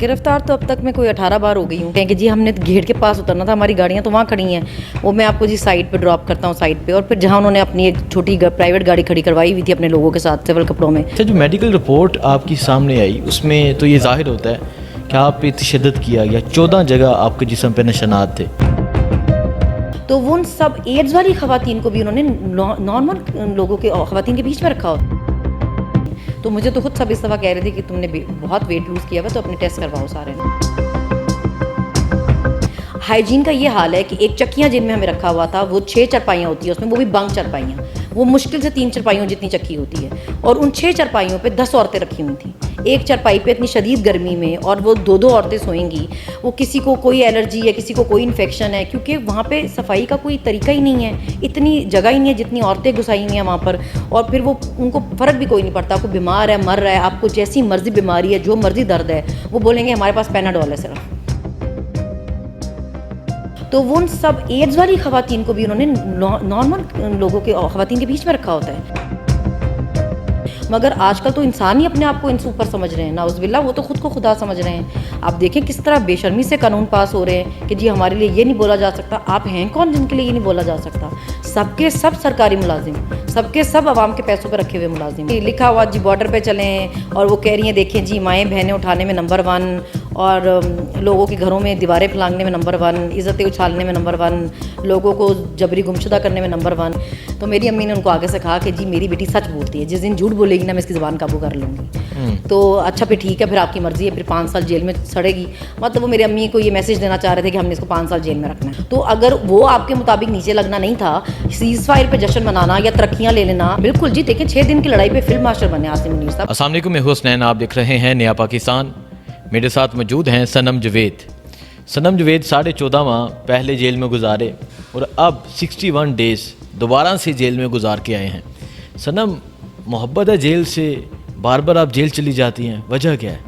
गिरफ्तार तो अब तक मैं कोई 18 बार हो गई हूँ कि जी हमने गेट के पास उतरना था, हमारी गाड़ियाँ तो वहाँ खड़ी हैं, वो मैं आपको जी साइड पे ड्रॉप करता हूँ साइड पे, और फिर जहाँ उन्होंने अपनी एक छोटी प्राइवेट गाड़ी खड़ी करवाई हुई थी अपने लोगों के साथ सिविल कपड़ों में। अच्छा, जो मेडिकल रिपोर्ट आपकी सामने आई उसमें तो ये जाहिर होता है कि आप पे तशद्दुद किया गया, 14 जगह आपके जिस्म पे निशानात थे। तो वो उन सब एड्स वाली ख़वातीन को भी उन्होंने नॉर्मल लोगों के ख़वातीन के बीच में रखा हो। तो मुझे तो खुद सब इस दफ़ा कह रहे थे कि तुमने बहुत वेट लूज़ किया हुआ तो अपने टेस्ट करवाओ सारे। हाइजीन का ये हाल है कि एक चक्कियाँ जिनमें हमें रखा हुआ था वो 6 चरपाइयाँ होती है उसमें, वो भी बंक चरपाइयाँ, वो मुश्किल से 3 चरपाइयों जितनी चक्की होती है, और उन 6 चरपाइयों पे 10 औरतें रखी हुई थी। एक चरपाई पे इतनी शदीद गर्मी में, और वो 2-2 औरतें सोएंगी, वो किसी को कोई एलर्जी है, किसी को कोई इन्फेक्शन है, क्योंकि वहाँ पे सफाई का कोई तरीका ही नहीं है, इतनी जगह ही नहीं है जितनी औरतें घुसाई हुई हैं वहाँ पर, और फिर वो उनको फ़र्क भी कोई नहीं पड़ता, आपको बीमार है, मर रहा है, आपको जैसी मर्जी बीमारी है, जो मर्जी दर्द है, वो बोलेंगे हमारे पास पैनाडोल है सिर्फ। तो वो उन सब एड्स वाली ख़वातीन को भी उन्होंने नॉर्मल लोगों के ख़वातीन के बीच में रखा होता है। मगर आजकल तो इंसान ही अपने आप को इनसे ऊपर समझ रहे हैं, नाउज़ुबिल्लाह, वो तो ख़ुद को खुदा समझ रहे हैं। आप देखें किस तरह बेशर्मी से कानून पास हो रहे हैं कि जी हमारे लिए ये नहीं बोला जा सकता। आप हैं कौन जिनके लिए ये नहीं बोला जा सकता? सबके सब सरकारी मुलाजिम, सबके सब आवाम के पैसों पर रखे हुए मुलाजिम। लिखा हुआ जी बॉर्डर पे चलें, और वो कह रही हैं देखें जी माएँ बहनें उठाने में नंबर 1, और लोगों के घरों में दीवारें फैलाने में नंबर 1, इज़्ज़तें उछालने में नंबर 1, लोगों को जबरी गुमशुदा करने में नंबर 1। तो मेरी अम्मी ने उनको आगे से कहा कि जी मेरी बेटी सच बोलती है, जिस दिन झूठ बोलेगी ना मैं इसकी ज़बान काबू कर लूँगी। तो अच्छा फिर ठीक है, फिर आपकी मर्ज़ी है, फिर 5 साल जेल में सड़ेगी। मतलब वो मेरी अम्मी को ये मैसेज देना चाह रहे थे कि हमने इसको 5 साल जेल में रखना है। तो अगर वो आपके मुताबिक नीचे लगना नहीं था, सीज़ फायर पे जश्न मनाना या तरक्कियाँ ले लेना, बिल्कुल जी। देखें 6 दिन की लड़ाई पे फिल्म मास्टर बने आसिम मुनीर साहब। अस्सलाम वालेकुम, मैं हुसनैन, आप देख रहे हैं नया पाकिस्तान। मेरे साथ मौजूद हैं सनम जवेद। सनम जवेद 14.5 माह पहले जेल में गुजारे और अब 61 डेज़ दोबारा से जेल में गुजार के आए हैं। सनम, मोहब्बत है जेल से, बार बार आप जेल चली जाती हैं, वजह क्या है?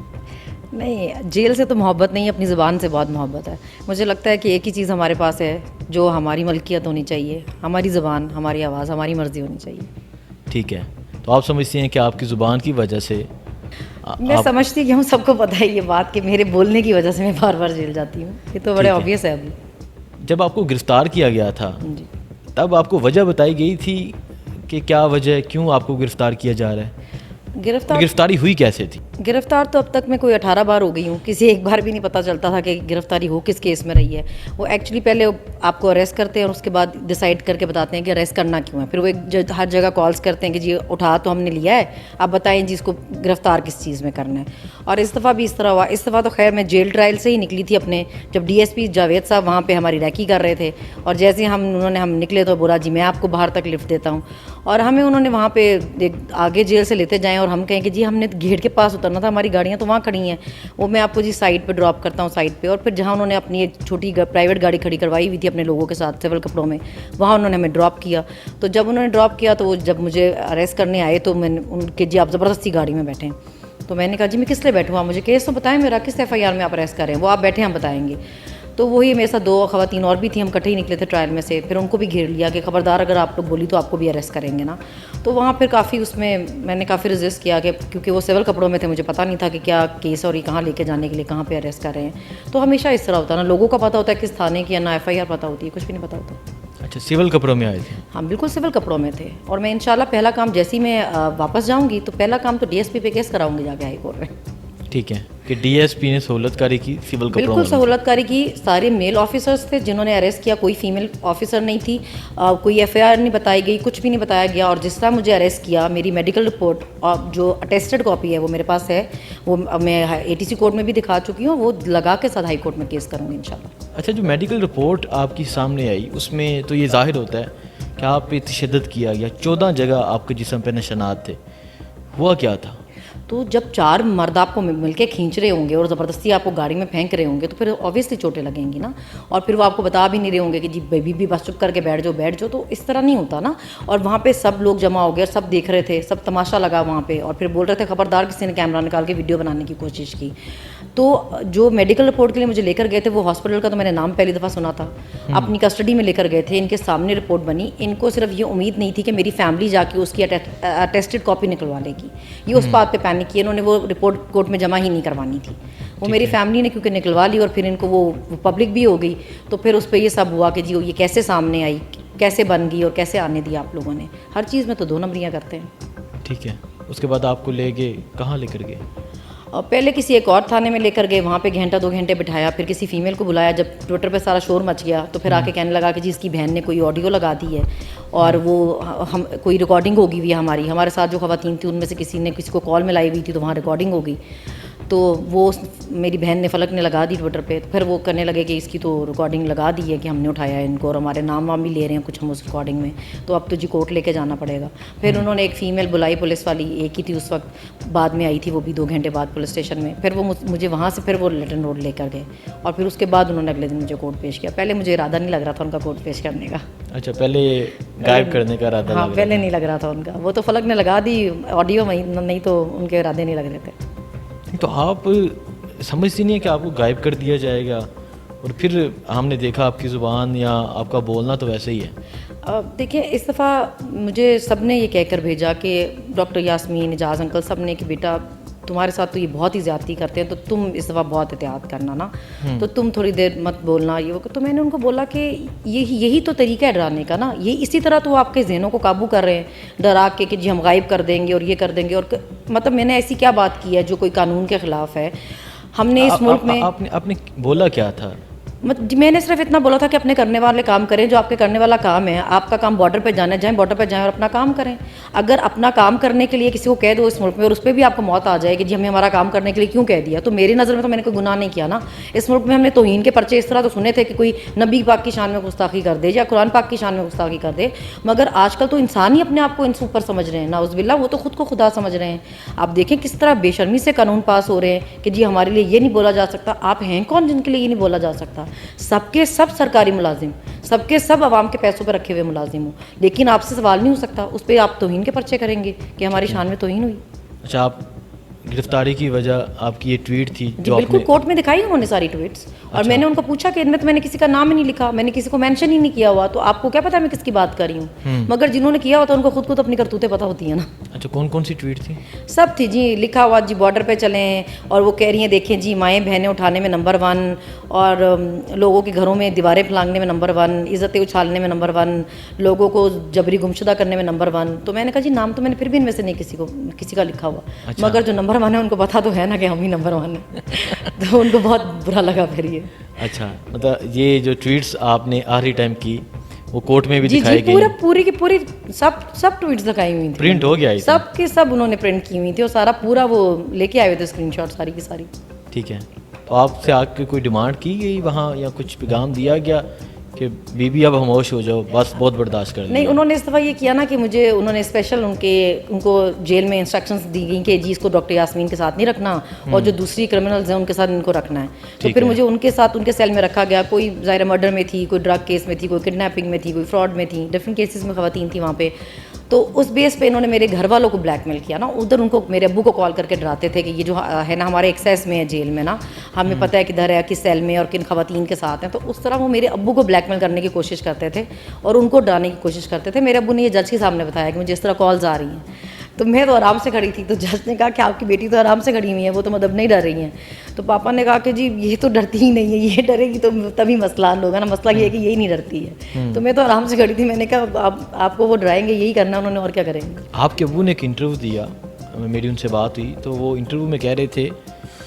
नहीं, जेल से तो मोहब्बत नहीं, अपनी ज़ुबान से बहुत मोहब्बत है। मुझे लगता है कि एक ही चीज़ हमारे पास है जो हमारी मलकियत होनी चाहिए, हमारी ज़ुबान, हमारी आवाज़, हमारी मर्ज़ी होनी चाहिए। ठीक है, तो आप समझती हैं कि आपकी ज़ुबान की वजह से मैं समझती कि हम सबको पता है ये बात कि मेरे बोलने की वजह से मैं बार बार जेल जाती हूँ, ये तो बड़े ऑब्वियस है। अभी जब आपको गिरफ़्तार किया गया था तब आपको वजह बताई गई थी कि क्या वजह है, क्यों आपको गिरफ़्तार किया जा रहा है? गिरफ़्तारी हुई कैसे थी? गिरफ्तार तो अब तक मैं कोई 18 बार हो गई हूँ, किसी एक बार भी नहीं पता चलता था कि गिरफ्तारी हो किस केस में रही है। वो एक्चुअली पहले आपको अरेस्ट करते हैं और उसके बाद डिसाइड करके बताते हैं कि अरेस्ट करना क्यों है। फिर वो हर जगह कॉल्स करते हैं कि जी उठा तो हमने लिया है, आप बताएं जी इसको गिरफ्तार किस चीज़ में करना है। और इस दफ़ा भी इस तरह हुआ। इस दफ़ा तो खैर मैं जेल ट्रायल से ही निकली थी अपने, जब DSP जावेद साहब वहाँ पर हमारी रैकी कर रहे थे, और जैसे हम निकले तो बोला जी मैं आपको बाहर तक लिफ्ट देता हूँ, और हमें उन्होंने वहाँ पे आगे जेल से लेते जाएँ और हम कहें कि जी हमने गेट के पास उतरना था, हमारी गाड़ियाँ तो वहाँ खड़ी हैं, वो मैं आपको जी साइड पे ड्रॉप करता हूँ साइड पे, और फिर जहाँ उन्होंने अपनी एक छोटी प्राइवेट गाड़ी खड़ी करवाई हुई थी अपने लोगों के साथ सिविल कपड़ों में, वहाँ उन्होंने हमें ड्रॉप किया। तो जब उन्होंने ड्रॉप किया तो वो जब मुझे अरेस्ट करने आए तो मैंने उनके जी आप ज़बरदस्ती गाड़ी में बैठे, तो मैंने कहा जी मैं किस लिए बैठूँ, आप मुझे केस तो बताएं मेरा, किस FIR में आप अरेस्ट करें, वो आप बैठे हम बताएंगे। तो वही मेरे साथ 2 ख़वातीन और भी थी, हम इकट्ठे ही निकले थे ट्रायल में से, फिर उनको भी घेर लिया कि ख़बरदार अगर आप लोग बोली तो आपको भी अरेस्ट करेंगे ना। तो वहाँ फिर काफ़ी उसमें मैंने काफ़ी रेजिस्ट किया कि क्योंकि वो सिविल कपड़ों में थे, मुझे पता नहीं था कि क्या केस और ये कहाँ लेके जाने के लिए कहाँ पे अरेस्ट कर रहे हैं। तो हमेशा इस तरह होता है ना, लोगों का पता होता है किस थाने की, या ना FIR पता होती है, कुछ भी नहीं पता होता। अच्छा, सिविल कपड़ों में आए थे? हाँ बिल्कुल सिविल कपड़ों में थे, और मैं इंशाल्लाह पहला काम जैसे ही मैं वापस जाऊँगी तो पहला काम तो DSP पे केस कराऊँगी जाके हाई कोर्ट में। ठीक है, कि DSP ने सहूलतकारी की सिविल कपड़ों में? बिल्कुल सहूलतकारी की। सारे मेल ऑफिसर्स थे जिन्होंने अरेस्ट किया, कोई फीमेल ऑफिसर नहीं थी, कोई FIR नहीं बताई गई, कुछ भी नहीं बताया गया। और जिस तरह मुझे अरेस्ट किया, मेरी मेडिकल रिपोर्ट और जो अटेस्टेड कॉपी है वो मेरे पास है, वो मैं ATC कोर्ट में भी दिखा चुकी हूँ, वो लगा के साथ हाई कोर्ट में केस करूँगी इंशाल्लाह। अच्छा, जो मेडिकल रिपोर्ट आपकी सामने आई उसमें तो ये जाहिर होता है कि आप पे तशद्दुद किया गया, 14 जगह आपके जिस्म पे निशानात थे, हुआ क्या था? तो जब 4 मर्द आपको मिलके खींच रहे होंगे और ज़बरदस्ती आपको गाड़ी में फेंक रहे होंगे तो फिर ऑब्वियसली चोटें लगेंगी ना। और फिर वो आपको बता भी नहीं रहे होंगे कि जी बेबी भी बस चुप करके बैठ जाओ, तो इस तरह नहीं होता ना। और वहाँ पे सब लोग जमा हो गए, सब देख रहे थे, सब तमाशा लगा वहाँ पे, और फिर बोल रहे थे खबरदार किसी ने कैमरा निकाल के वीडियो बनाने की कोशिश की। तो जो मेडिकल रिपोर्ट के लिए मुझे लेकर गए थे वो हॉस्पिटल का तो मैंने नाम पहली दफ़ा सुना था, अपनी कस्टडी में लेकर गए थे, इनके सामने रिपोर्ट बनी। इनको सिर्फ ये उम्मीद नहीं थी कि मेरी फैमिली जाके उसकी अटेस्टेड कॉपी निकलवा लेगी, ये उस बात पे पैनिक पैनिक किए, इन्होंने वो रिपोर्ट कोर्ट में जमा ही नहीं करवानी थी। वो मेरी फैमिली ने क्योंकि निकलवा ली और फिर इनको वो पब्लिक भी हो गई, तो फिर उस पर ये सब हुआ कि जी ये कैसे सामने आई, कैसे बन गई और कैसे आने दिया आप लोगों ने। हर चीज़ में तो 2 नंबरियाँ करते हैं। ठीक है, उसके बाद आपको ले गए, कहाँ लेकर गए? और पहले किसी एक और थाने में लेकर गए, वहाँ पे घंटा 2 घंटे बिठाया, फिर किसी फीमेल को बुलाया। जब ट्विटर पे सारा शोर मच गया तो फिर आके कहने लगा कि जी इसकी बहन ने कोई ऑडियो लगा दी है और वो हम कोई रिकॉर्डिंग होगी हुई है हमारे साथ जो ख़वातीन थी उनमें से किसी ने किसी को कॉल मिलाई हुई थी तो वहाँ रिकॉर्डिंग हो गई। तो वो मेरी बहन ने फलक ने लगा दी ट्विटर पे। फिर वो करने लगे कि इसकी तो रिकॉर्डिंग लगा दी है कि हमने उठाया है इनको और हमारे नाम वाम भी ले रहे हैं कुछ हम उस रिकॉर्डिंग में, तो अब तो जी कोर्ट लेके जाना पड़ेगा। फिर उन्होंने एक फ़ीमेल बुलाई, पुलिस वाली एक ही थी उस वक्त, बाद में आई थी वो भी 2 घंटे बाद पुलिस स्टेशन में। फिर वो मुझे वहाँ से फिर वो लिटन रोड लेकर गए और फिर उसके बाद उन्होंने अगले दिन मुझे कोर्ट पेश किया। पहले मुझे इरादा नहीं लग रहा था उनका कोर्ट पेश करने का। अच्छा, पहले गायब करने का इरादा? हाँ, पहले नहीं लग रहा था उनका, वो तो फलक ने लगा दी ऑडियो में, नहीं तो उनके इरादे नहीं लग रहे थे। तो आप समझती नहीं है कि आपको गायब कर दिया जाएगा? और फिर हमने देखा आपकी ज़ुबान या आपका बोलना तो वैसे ही है। देखिए, इस दफ़ा मुझे सब ने ये कहकर भेजा कि डॉक्टर यास्मीन, एजाज़ अंकल सब ने कि बेटा तुम्हारे साथ तो ये बहुत ही ज़्यादती करते हैं तो तुम इस दफ़ा बहुत एहतियात करना ना, तो तुम थोड़ी देर मत बोलना ये वो। तो मैंने उनको बोला कि यही तो तरीका है डराने का ना, ये इसी तरह तो वो आपके जहनों को काबू कर रहे हैं डरा के कि जी हम गायब कर देंगे और ये कर देंगे। और मतलब मैंने ऐसी क्या बात की है जो कोई कानून के ख़िलाफ़ है? हमने इस मुल्क में आपने बोला क्या था? मैंने सिर्फ इतना बोला था कि अपने करने वाले काम करें, जो आपके करने वाला काम है। आपका काम बॉर्डर पे जाना है, जाएं बॉर्डर पे जाएं और अपना काम करें। अगर अपना काम करने के लिए किसी को कह दो इस मुल्क में और उस पर भी आपको मौत आ जाए कि जी हमें हमारा काम करने के लिए क्यों कह दिया, तो मेरी नज़र में तो मैंने कोई गुनाह नहीं किया ना। इस मुल्क में हमने तौहीन के पर्चे इस तरह तो सुने थे कि कोई नबी पाक की शान में गुस्ताखी कर दे या कुरान पाक की शान में गुस्ताखी कर दे, मगर आजकल तो इंसान ही अपने आप को इनसे ऊपर समझ रहे हैं। नाउज़ुबिल्लाह, वो तो खुद को खुदा समझ रहे हैं। आप देखें किस तरह बेशर्मी से कानून पास हो रहे हैं कि जी हमारे लिए ये नहीं बोला जा सकता। आप हैं कौन जिनके लिए ये नहीं बोला जा सकता? सबके सब सरकारी मुलाजिम, सबके सब आवाम के पैसों पर रखे हुए मुलाजिम हो, लेकिन आपसे सवाल नहीं हो सकता। उस पर आप तौहीन के पर्चे करेंगे कि हमारी शान में तौहीन हुई। अच्छा, आप गिरफ्तारी की वजह आपकी ये ट्वीट थी जी बिल्कुल, कोर्ट में दिखाई उन्होंने सारी ट्वीट्स। और मैंने उनको पूछा कि इनमें तो मैंने किसी का नाम ही नहीं लिखा, मैंने किसी को मेंशन ही नहीं किया हुआ, तो आपको क्या पता मैं किसकी बात कर रही हूँ? मगर जिन्होंने किया हुआ था उनको खुद को तो अपनी करतूतें पता होती है ना। अच्छा, कौन कौन सी ट्वीट थी? सब थी जी, लिखा हुआ जी बॉर्डर पे चलें और वो कह रही हैं देखें जी माएँ बहनें उठाने में नंबर 1 और लोगों के घरों में दीवारें फलांगने में नंबर 1, इज़्ज़तें उछालने में नंबर 1, लोगों को जबरी गुमशुदा करने में नंबर 1। तो मैंने कहा जी नाम तो मैंने फिर भी इनमें से नहीं किसी का लिखा हुआ। अच्छा। मगर जो नंबर 1 है उनको पता तो है ना कि हम ही नंबर 1 है। तो उनको बहुत बुरा लगा फिर ये। अच्छा, मतलब ये जो ट्वीट्स आपने आखिरी टाइम की वो कोर्ट में भी जी दिखाई जी, गई? पूरी की पूरी सब ट्वीट्स लगाई हुई थी, प्रिंट हो गया? सब के सब उन्होंने प्रिंट की हुई थी और सारा पूरा वो लेके आए हुए थे स्क्रीनशॉट सारी की सारी। ठीक है, तो आपसे आके कोई डिमांड की गई वहाँ या कुछ पैगाम दिया गया कि बीबी अब खामोश हो जाओ, बस बहुत बर्दाश्त कर नहीं, उन्होंने इस दफ़ा ये किया ना कि मुझे उन्होंने स्पेशल उनको जेल में इंस्ट्रक्शंस दी गई कि जी इसको डॉक्टर यास्मीन के साथ नहीं रखना और जो दूसरी क्रिमिनल्स हैं उनके साथ इनको रखना है। तो फिर मुझे उनके साथ उनके सेल में रखा गया। कोई ज़ाहिर मर्डर में थी, कोई ड्रग केस में थी, कोई किडनैपिंग में थी, कोई फ्रॉड में थी, डिफरेंट केसेस में ख़वातीन थी वहाँ पे। तो उस बेस पे इन्होंने मेरे घर वालों को ब्लैकमेल किया ना। उधर उनको मेरे अब्बू को कॉल करके डराते थे कि ये जो है ना हमारे एक्सेस में है जेल में ना, हमें पता है किधर है, किस सेल में और किन ख़वातीन के साथ हैं। तो उस तरह वो मेरे अब्बू को ब्लैकमेल करने की कोशिश करते थे और उनको डराने की कोशिश करते थे। मेरे अब्बू ने ये जज के सामने बताया कि मुझे इस तरह कॉल्स आ रही हैं। तो मैं तो आराम से खड़ी थी, तो जज ने कहा कि आपकी बेटी तो आराम से खड़ी हुई है, वो तो मतलब नहीं डर रही हैं। तो पापा ने कहा कि जी ये तो डरती ही नहीं है, ये डरेगी तो तभी मसला हल होगा ना, मसला ये है कि यही नहीं डरती है। तो मैं तो आराम से खड़ी थी। मैंने कहा आपको वो डराएंगे, यही करना उन्होंने, और क्या करेंगे। आपके अब्बू ने एक इंटरव्यू दिया, मेरी उनसे बात हुई, तो वो इंटरव्यू में कह रहे थे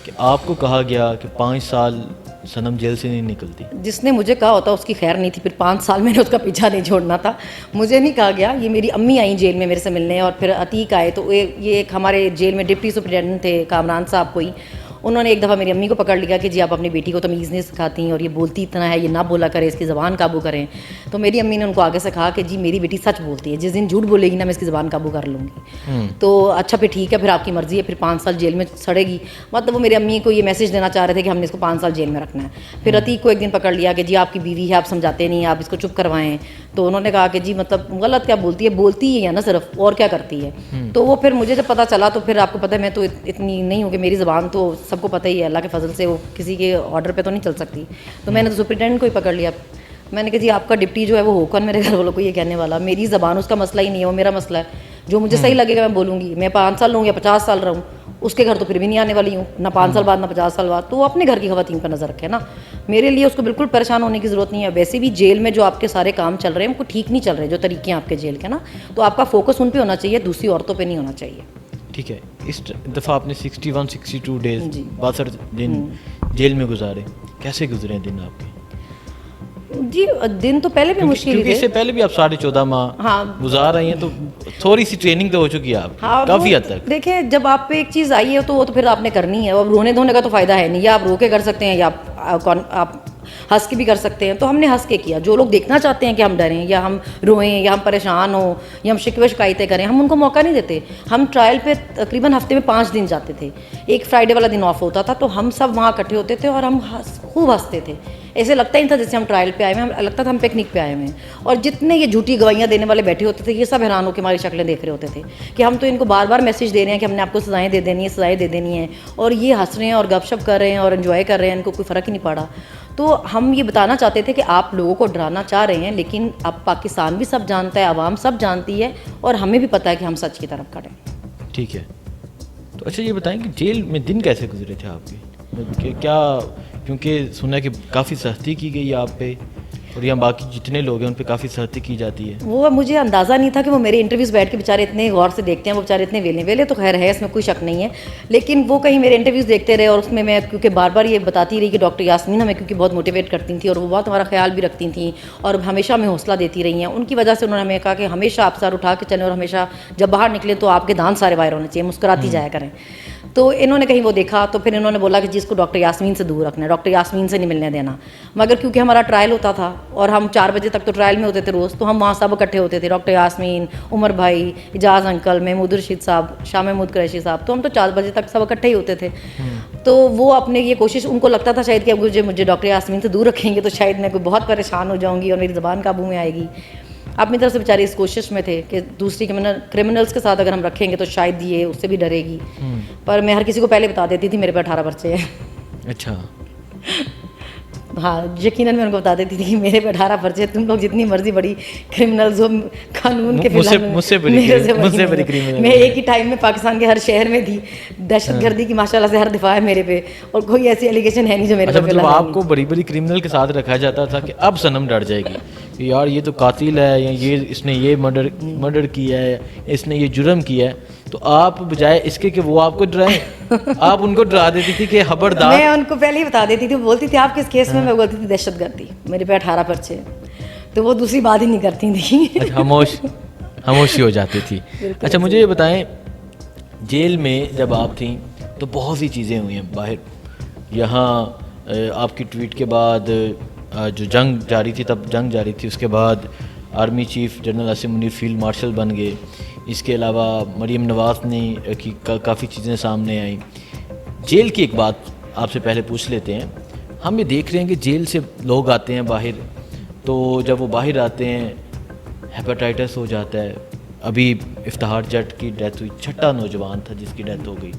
कि आपको कहा गया कि 5 साल सनम जेल से नहीं निकलती। जिसने मुझे कहा होता उसकी खैर नहीं थी, फिर 5 साल मैंने उसका पीछा नहीं छोड़ना था। मुझे नहीं कहा गया, ये मेरी अम्मी आई जेल में मेरे से मिलने और फिर अतीक आए। तो ये एक हमारे जेल में डिप्टी सुपरिटेंडेंट थे कामरान साहब कोई, उन्होंने एक दफ़ा मेरी अम्मी को पकड़ लिया कि जी आप अपनी बेटी को तमीज़ नहीं सिखाती और ये बोलती इतना है, ये ना बोला करे, इसकी ज़बान काबू करें। तो मेरी अम्मी ने उनको आगे से कहा कि जी मेरी बेटी सच बोलती है, जिस दिन झूठ बोलेगी ना मैं इसकी ज़बान काबू कर लूँगी। तो अच्छा फिर ठीक है, फिर आपकी मर्ज़ी है, फिर 5 साल जेल में सड़ेगी। मतलब वो मेरी अम्मी को ये मैसेज देना चाह रहे थे कि हमने इसको 5 साल जेल में रखना है। फिर अतीक को एक दिन पकड़ लिया कि जी आपकी बीवी है, आप समझाते नहीं, आप इसको चुप करवाएं। तो उन्होंने कहा कि जी मतलब गलत क्या बोलती है, बोलती ही है ना सिर्फ, और क्या करती है। तो वो फिर मुझे जब पता चला तो फिर आपको पता है मैं तो इतनी नहीं हूँ कि मेरी ज़बान तो सबको पता ही है, अल्लाह के फजल से वो किसी के ऑर्डर पे तो नहीं चल सकती। तो मैंने तो सुपरिटेंडेंट को ही पकड़ लिया। मैंने कहा जी आपका डिप्टी जो है वो होकर मेरे घर वालों को ये कहने वाला, मेरी ज़बान उसका मसला ही नहीं है, वो मेरा मसला है। जो मुझे सही लगेगा मैं बोलूँगी, मैं 5 साल रहूँ या 50 साल रहूँ, اس کے گھر تو پھر بھی نہیں آنے والی ہوں، نہ 5 سال بعد نہ 50 سال بعد. تو وہ اپنے گھر کی خواتین پر نظر رکھے نا. میرے لیے اس کو بالکل پریشان ہونے کی ضرورت نہیں ہے. ویسے بھی جیل میں جو آپ کے سارے کام چل رہے ہیں وہ ٹھیک نہیں چل رہے جو طریقے ہیں آپ کے جیل کے نا، تو آپ کا فوکس ان پہ ہونا چاہیے، دوسری عورتوں پہ نہیں ہونا چاہیے. ٹھیک ہے. اس دفعہ آپ نے 62 ڈیز جی 62 دن جیل میں گزارے. کیسے گزرے ہیں دن آپ کے؟ جی دن تو پہلے بھی مشکل کیونکہ ہی اس سے تھے. پہلے بھی آپ 14.5 ماہ ہاں گزار رہی ہیں، تو تھوڑی سی ٹریننگ تو ہو چکی ہے آپ ہاں کی کافی حد تک. دیکھیں جب آپ پہ ایک چیز آئی ہے تو وہ تو پھر آپ نے کرنی ہے. اب رونے دھونے کا تو فائدہ ہے نہیں، یا آپ رو کے کر سکتے ہیں یا آپ ہنس کے بھی کر سکتے ہیں. تو ہم نے ہنس کے کیا. جو لوگ دیکھنا چاہتے ہیں کہ ہم ڈریں یا ہم روئیں یا ہم پریشان ہوں یا ہم شکوے شکایتیں کریں، ہم ان کو موقع نہیں دیتے. ہم ٹرائل پہ تقریباً ہفتے میں 5 دن جاتے تھے. ایک فرائیڈے والا دن آف ہوتا تھا تو ہم سب وہاں اکٹھے ہوتے تھے اور ہم خوب ہنستے تھے. ایسے لگتا ہی نہیں تھا جیسے ہم ٹرائل پہ آئے ہوئے ہیں، ہم لگتا تھا ہم پکنک پہ آئے ہوئے ہیں. اور جتنے یہ جھوٹی گواہیاں دینے والے بیٹھے ہوتے تھے یہ سب حیران ہو کے ہماری شکلیں دیکھ رہے ہوتے تھے کہ ہم تو ان کو بار بار میسج دے رہے ہیں کہ ہم نے آپ کو سزائیں دے دینی ہے، سزائیں دے دینی ہیں، اور یہ ہنس رہے ہیں اور گپ شپ کر رہے ہیں اور انجوائے کر رہے ہیں، ان کو کوئی فرق ہی نہیں پڑا. تو ہم یہ بتانا چاہتے تھے کہ آپ لوگوں کو ڈرانا چاہ رہے ہیں، لیکن اب پاکستان بھی سب جانتا ہے، عوام سب جانتی ہے، اور ہمیں بھی پتہ ہے کہ ہم سچ کی طرف کھڑے ہیں. ٹھیک ہے. تو اچھا یہ بتائیں کہ جیل میں دن کیسے گزرے تھے آپ کے؟ کیا کیونکہ سنا ہے کہ کافی سختی کی گئی ہے آپ پہ، اور یہاں باقی جتنے لوگ ہیں ان پہ کافی سختی کی جاتی ہے. وہ مجھے اندازہ نہیں تھا کہ وہ میرے انٹرویوز بیٹھ کے بیچارے اتنے غور سے دیکھتے ہیں. وہ بیچارے اتنے ویلے تو خیر ہے، اس میں کوئی شک نہیں ہے، لیکن وہ کہیں میرے انٹرویوز دیکھتے رہے. اور اس میں کیونکہ بار بار یہ بتاتی رہی کہ ڈاکٹر یاسمین ہمیں کیونکہ بہت موٹیویٹ کرتی تھیں اور وہ بہت ہمارا خیال بھی رکھتی تھیں اور ہمیشہ ہمیں حوصلہ دیتی رہی ہیں. ان کی وجہ سے انہوں نے ہمیں کہا کہ ہمیشہ آپ سر اٹھا کے چلیں اور ہمیشہ جب باہر نکلیں تو آپ کے دانت سارے باہر ہونے چاہیے، مسکراتی جایا کریں. تو انہوں نے کہیں وہ دیکھا تو پھر انہوں نے بولا کہ جس کو ڈاکٹر یاسمین سے دور رکھنا ہے، ڈاکٹر یاسمین سے نہیں ملنے دینا. مگر کیونکہ ہمارا ٹرائل ہوتا تھا اور ہم 4 بجے تک تو ٹرائل میں ہوتے تھے روز، تو ہم وہاں سب اکٹھے ہوتے تھے، ڈاکٹر یاسمین، عمر بھائی، اجاز انکل، محمود رشید صاحب، شاہ محمود قریشی صاحب. تو ہم تو 4 بجے تک سب اکٹھے ہی ہوتے تھے. تو وہ اپنے یہ کوشش، ان کو لگتا تھا شاید کہ اب مجھے ڈاکٹر یاسمین سے دور رکھیں گے تو شاید میں کوئی بہت پریشان ہو جاؤں گی اور میری زبان قابو میں آئے گی. اپنی طرف سے بیچارے اس کوشش میں تھے کہ دوسری کرمنلز کے ساتھ اگر ہم رکھیں گے تو شاید یہ اس سے بھی ڈرے گی. پر میں ہر کسی کو پہلے بتا دیتی تھی میرے پہ 18 پرچے ہیں. اچھا. ہاں یقیناً میں ان کو بتا دیتی تھی کہ میرے پہ 18 پرچے، تم لوگ جتنی مرضی بڑی کرمنلز ہو قانون کے مجھ سے بڑی کرمنل. میں ایک ہی ٹائم میں پاکستان کے ہر شہر میں تھی. دہشت گردی کی ماشاء اللہ سے ہر دفاع ہے میرے پہ، اور کوئی ایسی ایلیگیشن ہے نہیں جو میرے پہ. مطلب آپ کو بڑی بڑی کرمنل کے ساتھ رکھا جاتا تھا کہ اب صنم ڈر جائے گی کہ یار یہ تو قاتل ہے، یا یہ اس نے یہ مرڈر کیا ہے، اس نے یہ جرم کیا ہے. تو آپ بجائے اس کے کہ وہ آپ کو ڈرائیں، آپ ان کو ڈرا دیتی تھی کہ خبردار. میں ان کو پہلے ہی بتا دیتی تھی. وہ بولتی تھی آپ کس کیس میں بولتی تھی دہشت گردی. میرے پہ 18 پرچے، تو وہ دوسری بات ہی نہیں کرتی تھیں. خاموشی ہو جاتی تھی. اچھا مجھے یہ بتائیں، جیل میں جب آپ تھیں تو بہت سی چیزیں ہوئی ہیں باہر. یہاں آپ کی ٹویٹ کے بعد جو جنگ جاری تھی، تب جنگ جاری تھی، اس کے بعد army chief general Asim Munir field marshal بن گئے. اس کے علاوہ مریم نواز نے کی کافی چیزیں سامنے آئیں. جیل کی ایک بات آپ سے پہلے پوچھ لیتے ہیں. ہم یہ دیکھ رہے ہیں کہ جیل سے لوگ آتے ہیں باہر، تو جب وہ باہر آتے ہیں ہیپاٹائٹس ہو جاتا ہے. ابھی افتخار جٹ کی ڈیتھ ہوئی، 6واں نوجوان تھا جس کی ڈیتھ ہو گئی.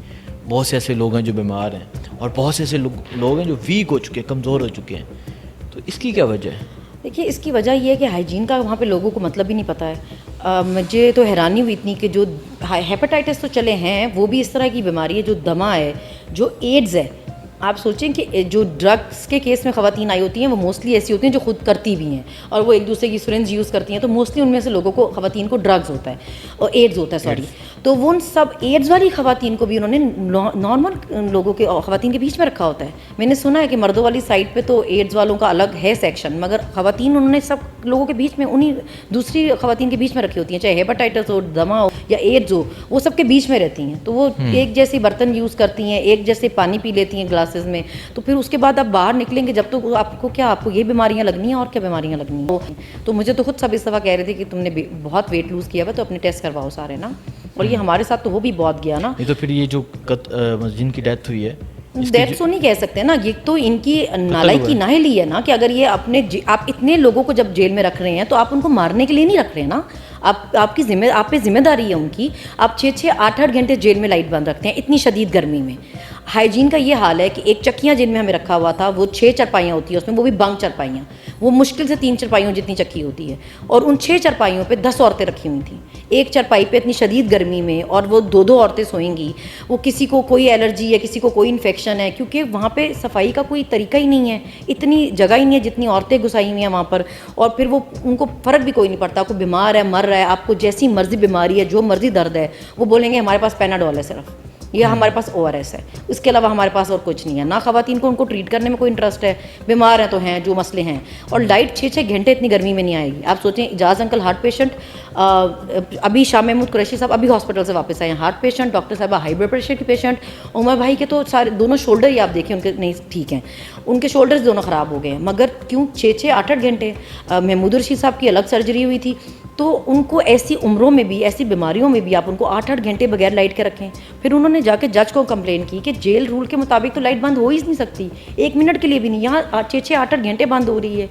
بہت سے ایسے لوگ ہیں جو بیمار ہیں، اور بہت سے ایسے لوگ ہیں جو ویک ہو چکے ہیں، کمزور ہو چکے ہیں. تو اس کی کیا وجہ ہے؟ دیکھیے اس کی وجہ یہ ہے کہ ہائیجین کا وہاں پہ لوگوں کو مطلب ہی نہیں پتہ ہے. مجھے تو حیرانی ہوئی اتنی کہ جو ہیپاٹائٹس تو چلے ہیں، وہ بھی اس طرح کی بیماری ہے جو دمہ ہے، جو ایڈز ہے. آپ سوچیں کہ جو ڈرگس کے کیس میں خواتین آئی ہوتی ہیں وہ موسٹلی ایسی ہوتی ہیں جو خود کرتی بھی ہیں اور وہ ایک دوسرے کی سرنج یوز کرتی ہیں. تو موسٹلی ان میں سے لوگوں کو، خواتین کو ڈرگز ہوتا ہے اور ایڈز ہوتا ہے، سوری. تو وہ ان سب ایڈز والی خواتین کو بھی انہوں نے نارمل لوگوں کے خواتین کے بیچ میں رکھا ہوتا ہے. میں نے سنا ہے کہ مردوں والی سائڈ پہ تو ایڈز والوں کا الگ ہے سیکشن، مگر خواتین انہوں نے سب لوگوں کے بیچ میں، انہیں دوسری خواتین کے بیچ میں رکھی ہوتی ہیں، چاہے ہیپاٹائٹس ہو، دمہ ہو یا ایڈز ہو، وہ سب کے بیچ میں رہتی ہیں. تو وہ ایک جیسے برتن یوز کرتی ہیں، ایک جیسے پانی پی لیتی ہیں گلاسز میں. تو پھر اس کے بعد آپ باہر نکلیں گے جب تو آپ کو یہ بیماریاں لگنی ہیں اور کیا بیماریاں لگنی ہیں. تو مجھے تو خود سب اس دفعہ کہہ رہے تھے کہ تم نے بہت ویٹ لوز کیا ہوا تو اپنے ٹیسٹ کرواؤ سارے نا. اور یہ ہمارے ساتھ تو وہ بھی بہت گیا نا. یہ تو پھر یہ جو جن کی ڈیتھ ہوئی ہے، ڈیتھ تو نہیں کہہ سکتے نا، یہ تو ان کی نالائکی نااہلی ہے نا. کہ اگر یہ آپ اتنے لوگوں کو جب جیل میں رکھ رہے ہیں تو آپ ان کو مارنے کے لیے نہیں رکھ رہے ہیں نا. آپ پہ ذمہ داری ہے ان کی. آپ 6-8 گھنٹے جیل میں لائٹ بند رکھتے ہیں اتنی شدید گرمی میں. हाइजीन का ये हाल है कि एक चक्कियाँ जिनमें हमें रखा हुआ था वो 6 चरपाइयाँ होती हैं उसमें, वो भी बंक चरपाइयाँ, वो मुश्किल से 3 चरपाइयों जितनी चक्की होती है, और उन 6 चरपाइयों पे 10 औरतें रखी हुई थी एक चरपाई पे इतनी शदीद गर्मी में, और वो 2-2 औरतें सोएंगी। वो किसी को कोई एलर्जी है, किसी को कोई इन्फेक्शन है, क्योंकि वहाँ पे सफाई का कोई तरीका ही नहीं है, इतनी जगह ही नहीं है जितनी औरतें घुसाई हुई हैं वहाँ पर, और फिर वो उनको फ़र्क भी कोई नहीं पड़ता, कोई बीमार है, मर रहा है, आपको जैसी मर्जी बीमारी है, जो मर्जी दर्द है, वो बोलेंगे हमारे पास पैनाडोल है सिर्फ, या हमारे पास ORS है, इसके अलावा हमारे पास और कुछ नहीं है। ना ख़वातीन को उनको ट्रीट करने में कोई इंटरेस्ट है, बीमार हैं तो हैं, जो मसले हैं। और लाइट 6-6 घंटे इतनी गर्मी में नहीं आएगी। आप सोचें, इजाज़ अंकल हार्ट पेशेंट, अभी शाह महमूद कुरैशी साहब अभी हॉस्पिटल से वापस आए हैं, हार्ट पेशेंट, डॉक्टर साहबा हाई ब्लड प्रेशर की पेशेंट, उमर भाई के तो सारे दोनों शोल्डर ही आप देखिए उनके नहीं ठीक हैं, उनके शोल्डर्स दोनों ख़राब हो गए हैं। मगर क्यों 6-6 8-8 घंटे। महमूद रशीद साहब की अलग सर्जरी हुई थी, तो उनको ऐसी उम्रों में भी, ऐसी बीमारियों में भी आप उनको 8-8 घंटे बगैर लाइट के रखें। फिर उन्होंने जाके जज को कंप्लेन की कि जेल रूल के मुताबिक तो लाइट बंद हो ही नहीं सकती, 1 मिनट के लिए भी नहीं, यहाँ 6-6 8-8 घंटे बंद हो रही है।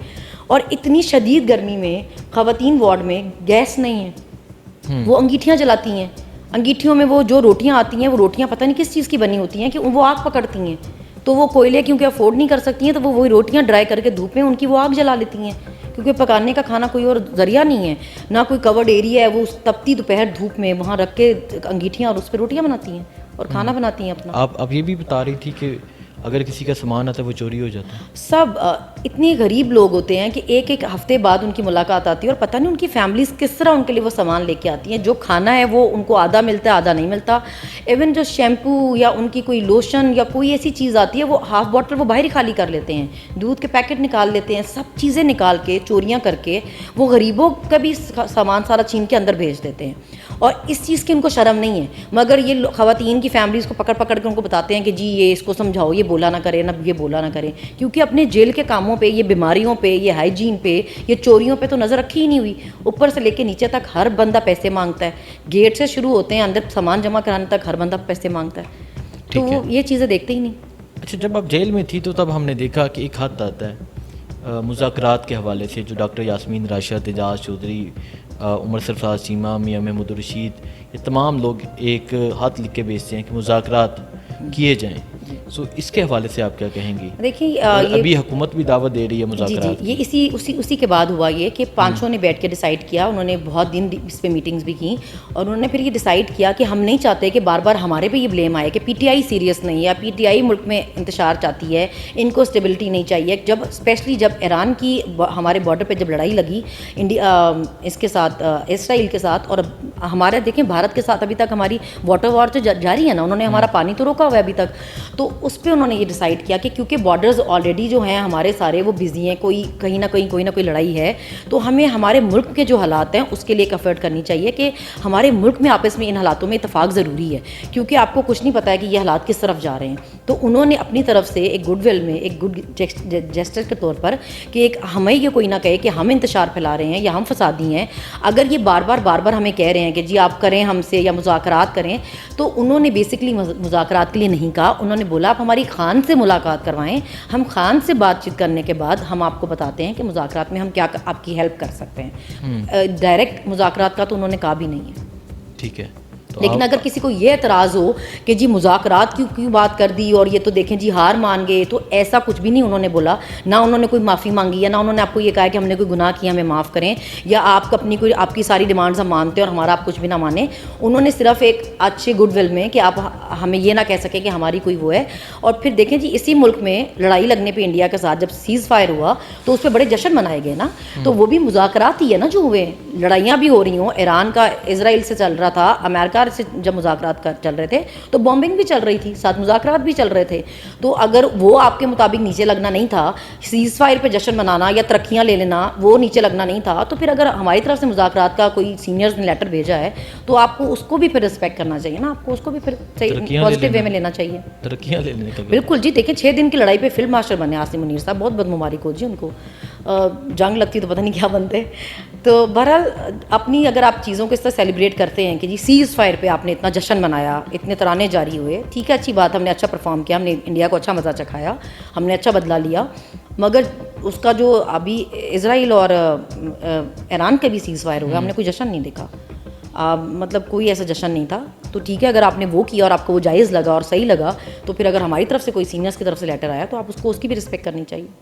और इतनी शदीद गर्मी में ख़वातीन वार्ड में गैस नहीं है, वो अंगीठियाँ जलाती हैं, अंगीठियों में वो जो रोटियाँ आती हैं, वो रोटियाँ पता नहीं किस चीज़ की बनी होती हैं कि वो आग पकड़ती हैं, तो वो कोयले क्योंकि अफोर्ड नहीं कर सकती हैं, तो वो वही रोटियाँ ड्राई करके धूप में उनकी वो आग जला लेती हैं, क्योंकि पकाने का खाना कोई और ज़रिया नहीं है, ना कोई कवर्ड एरिया है, वो उस तपती दोपहर धूप में वहाँ रख के अंगीठियाँ और उस पर रोटियाँ बनाती हैं और खाना बनाती हैं अपना। आप ये भी बता रही थी कि अगर किसी का सामान आता है वो चोरी हो जाता है। सब इतने गरीब लोग होते हैं कि एक एक हफ्ते बाद उनकी मुलाकात आती है और पता नहीं उनकी फैमिलीज किस तरह उनके लिए वो सामान लेके आती हैं। जो खाना है वो उनको आधा मिलता है, आधा नहीं मिलता। इवन जो शैम्पू या उनकी कोई लोशन या कोई ऐसी चीज़ आती है, वो हाफ बॉटल वो बाहर ही खाली कर लेते हैं, दूध के पैकेट निकाल लेते हैं, सब चीज़ें निकाल के चोरियाँ करके वो गरीबों का भी सामान सारा छीन के अंदर भेज देते हैं। और इस चीज़ की उनको शर्म नहीं है, मगर ये ख़वातीन की फैमिलीज़ को पकड़ पकड़ के उनको बताते हैं कि जी ये इसको समझाओ, ये बोला ना करें, ना ये बोला ना करें, क्योंकि अपने जेल के कामों पे, ये बीमारियों पे, ये हाइजीन पे, ये चोरियों पे तो नज़र रखी ही नहीं हुई। ऊपर से लेके नीचे तक हर बंदा पैसे मांगता है, गेट से शुरू होते हैं अंदर सामान जमा कराने तक हर बंदा पैसे मांगता है, तो वो ये चीज़ें देखते ही नहीं। अच्छा, जब आप जेल में थी तो तब हमने देखा कि एक हद आता है मुज़ाकरात के हवाले से, जो डॉक्टर यास्मीन राशिद, एजाज चौधरी, उमर सरफराज चीमा, मियां महमूद रशीद, ये तमाम लोग एक हाथ लिख के भेजते हैं कि मुज़ाकरात किए जाएं। सो इसके हवाले से आप क्या कहेंगी? देखिए अभी हुकूमत भी दावत दे रही है मुज़ाकरात जी, ये उसी के बाद हुआ ये कि पांचों ने बैठ के डिसाइड किया, उन्होंने बहुत दिन इस पे मीटिंग्स भी की, और उन्होंने फिर ये डिसाइड किया कि हम नहीं चाहते कि बार बार हमारे पे ये ब्लेम आए कि पीटीआई सीरियस नहीं है या पीटीआई मुल्क में इंतशार चाहती है, इनको स्टेबिलिटी नहीं चाहिए। जब स्पेशली जब ईरान की हमारे बॉर्डर पर जब लड़ाई लगी इंडिया इसके साथ, इसराइल के साथ, और हमारे देखें भारत के साथ अभी तक हमारी वाटर वॉर तो जारी है ना, उन्होंने हमारा पानी तो रोका हुआ है अभी तक, तो उस पर उन्होंने ये डिसाइड किया कि क्योंकि बॉर्डर्स ऑलरेडी जो हैं हमारे सारे वो बिजी हैं, कहीं ना कोई लड़ाई है, तो हमें हमारे मुल्क के जो हालात हैं उसके लिए एक एफर्ट करनी चाहिए कि हमारे मुल्क में आपस में इन हालातों में इतफाक़ ज़रूरी है, क्योंकि आपको कुछ नहीं पता है कि ये हालात किस तरफ जा रहे हैं। तो उन्होंने अपनी तरफ से एक गुडविल में, एक गुड जेस्चर के तौर पर, कि एक हमें ये कोई ना कहे कि हम इंतशार फैला रहे हैं या हम फसादी हैं, अगर ये बार बार हमें कह रहे हैं कि जी आप करें हमसे या मुज़ाकरात करें, तो उन्होंने बेसिकली मुज़ाकरात के लिए नहीं कहा, उन्होंने बोला आप हमारी खान से मुलाकात करवाएं, हम खान से बातचीत करने के बाद हम आपको बताते हैं कि मुज़ाकरात में हम क्या आपकी हेल्प कर सकते हैं। डायरेक्ट मुज़ाकरात का तो उन्होंने कहा भी नहीं है। ठीक है, तो लेकिन अगर किसी को ये एतराज़ हो कि जी मुज़ाकरात क्यों बात कर दी और ये तो देखें जी हार मान गए, तो ऐसा कुछ भी नहीं उन्होंने बोला, ना उन्होंने कोई माफ़ी मांगी है, ना उन्होंने आपको ये कहा कि हमने कोई गुनाह किया हमें माफ़ करें, या आप अपनी कोई आपकी सारी डिमांड्स हम मानते हैं और हमारा आप कुछ भी ना माने। उन्होंने सिर्फ एक अच्छे गुडविल में कि आप हमें ये ना कह सकें कि हमारी कोई वो है। और फिर देखें जी इसी मुल्क में लड़ाई लगने पर इंडिया के साथ जब सीज़ फायर हुआ तो उस पर बड़े जश्न मनाए गए ना, तो वो भी मुज़ाकरात ही है ना जो हुए। लड़ाइयाँ भी हो रही हों, ईरान का इजराइल से चल रहा था, अमेरिका से जब मुज़ाकरात चल रहे थे तो बॉम्बिंग भी चल रही थी, साथ मुज़ाकरात भी चल रहे थे। तो अगर वो आपके मुताबिक नीचे लगना नहीं था, सीज़ फायर पे जश्न मनाना या तरक्कियाँ ले लेना वो नीचे लगना नहीं था, तो फिर अगर हमारी तरफ से मुज़ाकरात का कोई सीनियर्स ने लेटर भेजा है तो आपको उसको भी फिर रिस्पेक्ट करना चाहिए ना, आपको उसको भी फिर पॉजिटिव वे में लेना चाहिए, तरक्कियाँ लेने का। बिल्कुल जी। देखिए 6 दिन की लड़ाई पे फील्ड मार्शल बने आसिम मुनीर साहब, बहुत बहुत मुबारक हो जी उनको। जंग लगती तो पता नहीं क्या बनते। तो बहरहाल अपनी अगर आप चीज़ों को इस तरह सेलिब्रेट करते हैं कि जी सीज़ फायर पे आपने इतना जश्न मनाया, इतने तराने जारी हुए, ठीक है, अच्छी बात, हमने अच्छा परफॉर्म किया, हमने इंडिया को अच्छा मज़ा चखाया, हमने अच्छा बदला लिया, मगर उसका जो अभी इजराइल और ईरान का भी सीज़ फायर हुआ, हमने कोई जश्न नहीं देखा। मतलब कोई ऐसा जश्न नहीं था। تو ٹھیک ہے, اگر آپ نے وہ کیا اور آپ کو وہ جائز لگا اور صحیح لگا, تو پھر اگر ہماری طرف سے کوئی سینئرس کی طرف سے لیٹر آیا تو آپ اس کو اس کی بھی رسپیکٹ کرنی چاہیے.